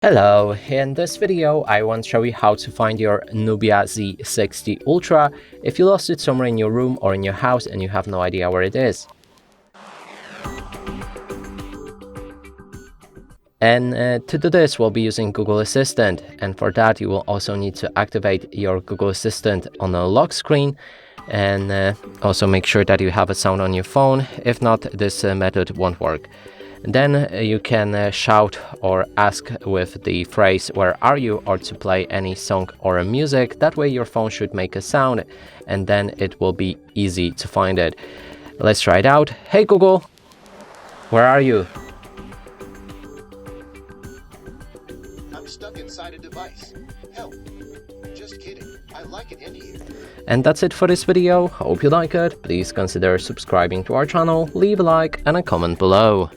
Hello, in this video I want to show you how to find your Nubia Z60 Ultra if you lost it somewhere in your room or in your house and you have no idea where it is. And to do this we'll be using Google Assistant, and for that you will also need to activate your Google Assistant on a lock screen, and also make sure that you have a sound on your phone. If not, this method won't work. Then you can shout or ask with the phrase "where are you?" or to play any song or a music. That way your phone should make a sound and then it will be easy to find it. Let's try it out. Hey Google, where are you? I'm stuck inside a device. Help. Just kidding. I like it in here. And that's it for this video. Hope you like it. Please consider subscribing to our channel, leave a like and a comment below.